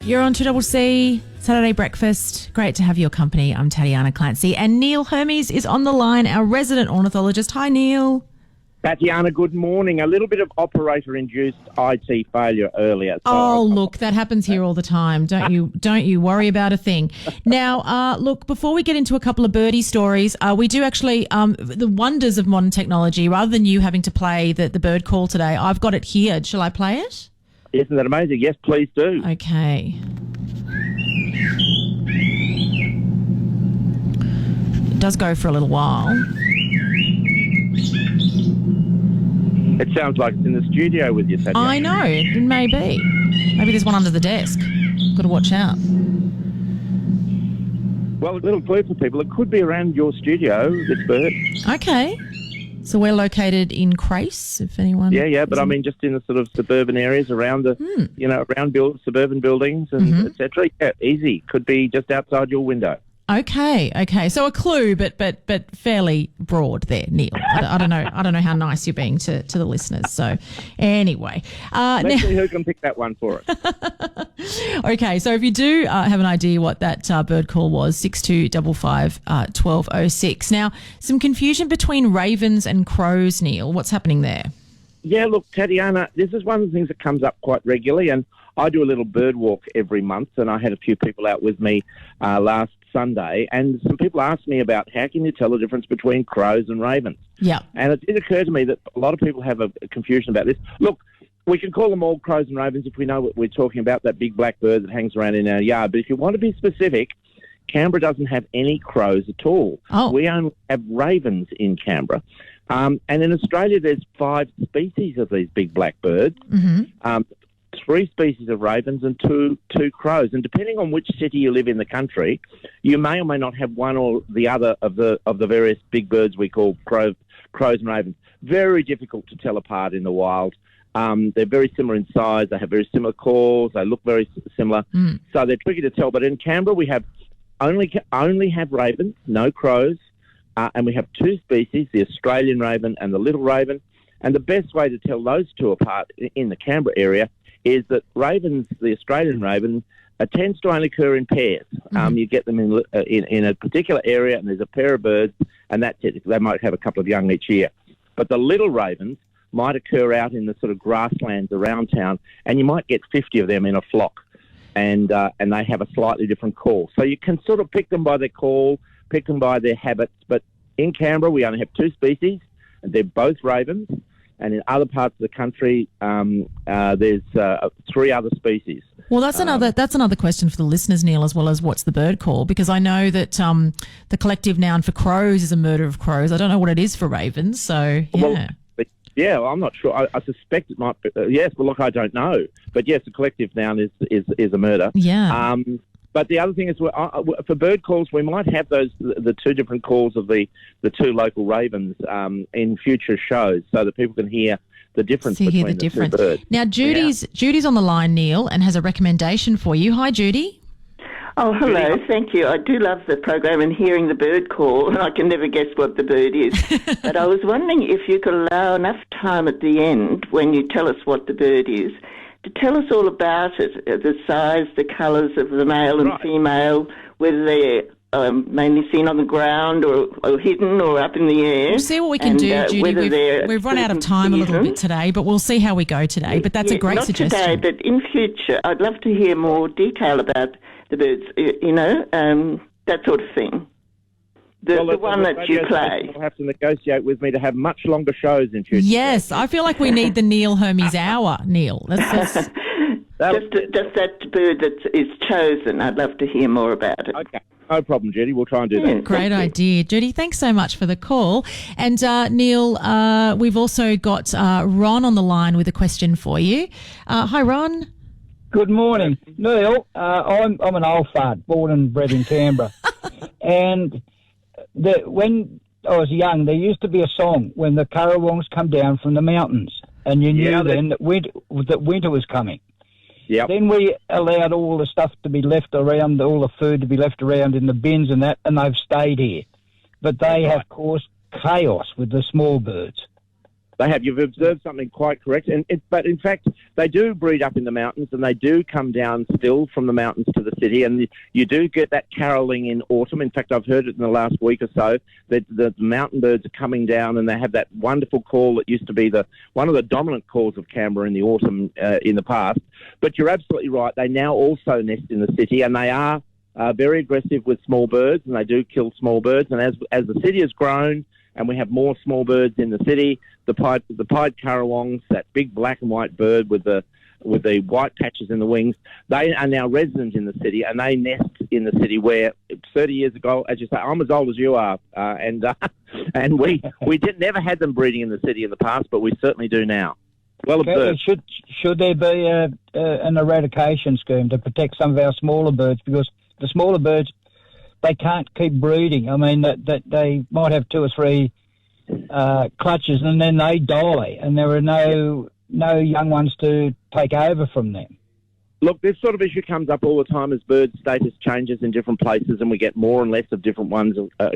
You're on 2CC Saturday Breakfast. Great to have your company. I'm Tatjana Clancy. And Neil Hermes is on the line, our resident ornithologist. Hi, Neil. Tatjana, good morning. A little bit of operator-induced IT failure earlier. So look, that happens here all the time. Don't you worry about a thing. Now, look, before we get into a couple of birdie stories, we do actually, the wonders of modern technology, rather than you having to play the bird call today, I've got it here. Shall I play it? Isn't that amazing? Yes, please do. Okay. It does go for a little while. It sounds like it's in the studio with you, Tatjana. I know. It may be. Maybe there's one under the desk. Got to watch out. Well, a little clue for people. It could be around your studio, this bird. Okay. So we're located in Crace, if anyone... Yeah, but I mean just in the sort of suburban areas around the, around suburban buildings and et cetera. Yeah, easy. Could be just outside your window. Okay. So a clue, but fairly broad there, Neil. I don't know how nice you're being to the listeners. So anyway, let's see who can pick that one for us. Okay, so if you do have an idea what that bird call was, 6255 1206. Now, some confusion between ravens and crows, Neil. What's happening there? Yeah, look, Tatjana, this is one of the things that comes up quite regularly, and I do a little bird walk every month, and I had a few people out with me last Sunday, and some people asked me about how can you tell the difference between crows and ravens. Yeah. And it did occur to me that a lot of people have a confusion about this. Look, we can call them all crows and ravens if we know what we're talking about, that big black bird that hangs around in our yard. But if you want to be specific, Canberra doesn't have any crows at all. Oh. We only have ravens in Canberra. And in Australia, there's 5 species of these big black birds. Mm-hmm. 3 species of ravens and two crows. And depending on which city you live in the country, you may or may not have one or the other of the various big birds we call crows and ravens. Very difficult to tell apart in the wild. They're very similar in size. They have very similar calls. They look very similar. So they're tricky to tell. But in Canberra, we have only have ravens, no crows. And we have 2 species, the Australian raven and the little raven. And the best way to tell those two apart in the Canberra area is that ravens, the Australian raven, tends to only occur in pairs. You get them in a particular area, and there's a pair of birds, and that's it. They might have a couple of young each year. But the little ravens might occur out in the sort of grasslands around town, and you might get 50 of them in a flock, and they have a slightly different call. So you can sort of pick them by their call, pick them by their habits. But in Canberra, we only have 2 species, and they're both ravens. And in other parts of the country, there's 3 other species. Well, that's another question for the listeners, Neil, as well as what's the bird call, because I know that the collective noun for crows is a murder of crows. I don't know what it is for ravens, so yeah. Well, I'm not sure. I suspect it might be. Yes, but look, I don't know. But yes, the collective noun is a murder. Yeah. But the other thing is, for bird calls, we might have the 2 different calls of the 2 local ravens in future shows, so that people can hear the difference between the 2 birds. Now, Judy's on the line, Neil, and has a recommendation for you. Hi, Judy. Oh, hello. Thank you. I do love the program and hearing the bird call, and I can never guess what the bird is. But I was wondering if you could allow enough time at the end, when you tell us what the bird is, to tell us all about it, the size, the colours of the male and female, whether they're mainly seen on the ground or hidden or up in the air. We'll see what we can do, Judy. We've run out of time a little bit today, but we'll see how we go today. But that's a great suggestion. Not today, but in future, I'd love to hear more detail about the birds, that sort of thing. The one that you play. You'll have to negotiate with me to have much longer shows in future. Yes, I feel like we need the Neil Hermes hour, Neil. Just that bird that is chosen. I'd love to hear more about it. Okay, no problem, Judy. We'll try and do that. Great idea. Judy, thanks so much for the call. And Neil, we've also got Ron on the line with a question for you. Hi, Ron. Good morning. Neil, I'm an old fart, born and bred in Canberra. And when I was young, there used to be a song when the Currawongs come down from the mountains, and you knew then that winter was coming. Yep. Then we allowed all the stuff to be left around, all the food to be left around in the bins and that, and they've stayed here. But they have caused chaos with the small birds. They have. You've observed something quite correct. But in fact, they do breed up in the mountains, and they do come down still from the mountains to the city. And you do get that carolling in autumn. In fact, I've heard it in the last week or so that the mountain birds are coming down, and they have that wonderful call that used to be one of the dominant calls of Canberra in the autumn in the past. But you're absolutely right. They now also nest in the city, and they are very aggressive with small birds, and they do kill small birds. And as the city has grown and we have more small birds in the city, the pied currawongs, that big black and white bird with the white patches in the wings, they are now resident in the city, and they nest in the city where 30 years ago, as you say, I'm as old as you are, and we never had them breeding in the city in the past, but we certainly do now. Well observed. Should there be an eradication scheme to protect some of our smaller birds, because the smaller birds, they can't keep breeding. I mean, that they might have 2 or 3 clutches and then they die, and there are no young ones to take over from them. Look, this sort of issue comes up all the time as bird status changes in different places, and we get more and less of different ones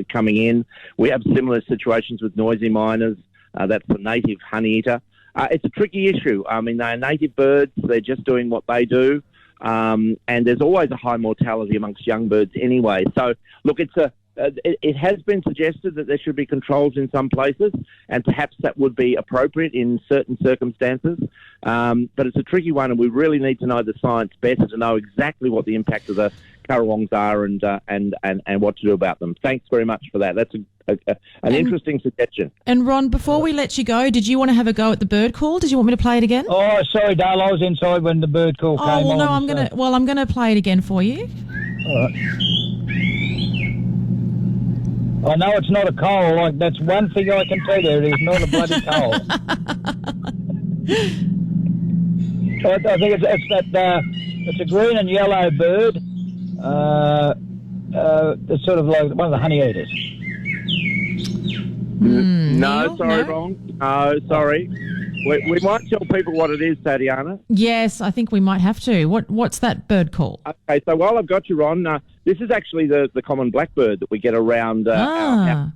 coming in. We have similar situations with noisy miners. That's the native honeyeater. It's a tricky issue. I mean, they're native birds. They're just doing what they do. And there's always a high mortality amongst young birds anyway. So, look, it has been suggested that there should be controls in some places, and perhaps that would be appropriate in certain circumstances. But it's a tricky one, and we really need to know the science better to know exactly what the impact of the currawongs are and what to do about them. Thanks very much for that. That's an interesting suggestion. And Ron, before we let you go, did you want to have a go at the bird call? Did you want me to play it again? Oh, sorry, Dale. I was inside when the bird call came on. No, I'm gonna play it again for you. All right. I know it's not a coal. Like, that's one thing I can tell you. It is not a bloody coal. I think it's a green and yellow bird. It's sort of like one of the honey eaters. No, sorry, wrong. No, sorry. We might tell people what it is, Tatjana. Yes, I think we might have to. What's that bird call? Okay, so while I've got you, Ron, this is actually the common blackbird that we get around our house.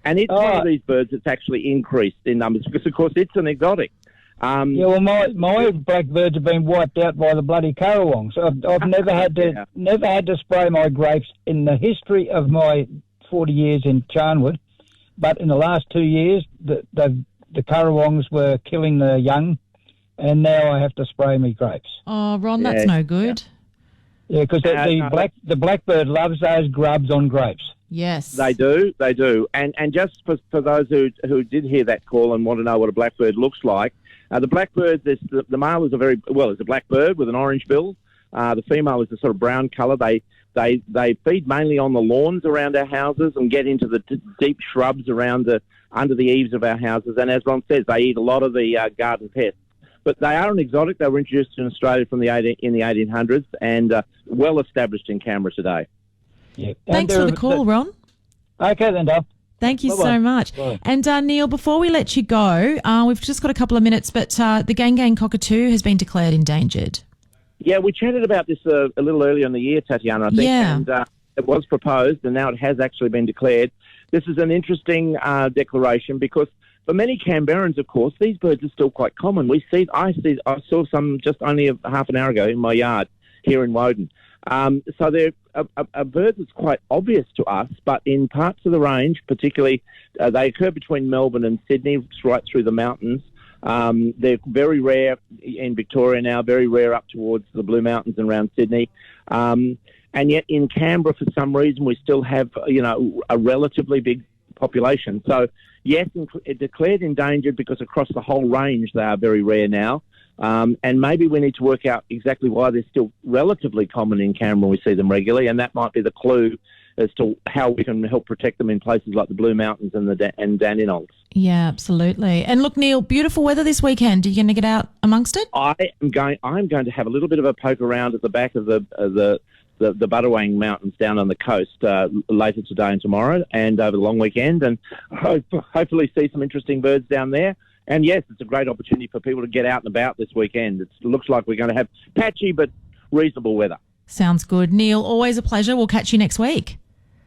And it's one of these birds that's actually increased in numbers because, of course, it's an exotic. Yeah, well, my blackbirds have been wiped out by the bloody currawongs. I've never had to spray my grapes in the history of my 40 years in Charnwood, but in the last 2 years, the currawongs were killing the young, and now I have to spray my grapes. Oh, Ron, that's no good. Yeah, because the blackbird loves those grubs on grapes. Yes. They do. And just for those who did hear that call and want to know what a blackbird looks like, the blackbird, the male is is a blackbird with an orange bill. The female is a sort of brown colour. They feed mainly on the lawns around our houses and get into the deep shrubs under the eaves of our houses. And as Ron says, they eat a lot of the garden pests. But they are an exotic. They were introduced in Australia in the 1800s and well established in Canberra today. Yeah. Thanks for the call, Ron. Okay then, Dale. Thank you so much. Bye. And Neil, before we let you go, we've just got a couple of minutes, but the Ganggang cockatoo has been declared endangered. Yeah, we chatted about this a little earlier in the year, Tatjana, I think, and it was proposed, and now it has actually been declared. This is an interesting declaration because for many Canberrans, of course, these birds are still quite common. I saw some just only half an hour ago in my yard here in Woden. So they're a bird that's quite obvious to us, but in parts of the range, particularly, they occur between Melbourne and Sydney, right through the mountains. They're very rare in Victoria now, very rare up towards the Blue Mountains and around Sydney. And yet in Canberra, for some reason, we still have, a relatively big population. So, yes, declared endangered because across the whole range they are very rare now. And maybe we need to work out exactly why they're still relatively common in Canberra. We see them regularly, and that might be the clue as to how we can help protect them in places like the Blue Mountains and Dandenongs. Yeah, absolutely. And look, Neil, beautiful weather this weekend. Are you going to get out amongst it? I'm going to have a little bit of a poke around at the back of the Butterwang Mountains down on the coast later today and tomorrow, and over the long weekend, and hopefully see some interesting birds down there. And yes, it's a great opportunity for people to get out and about this weekend. It looks like we're going to have patchy but reasonable weather. Sounds good. Neil, always a pleasure. We'll catch you next week.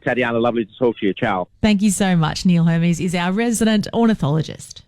Tatjana, lovely to talk to you. Ciao. Thank you so much. Neil Hermes is our resident ornithologist.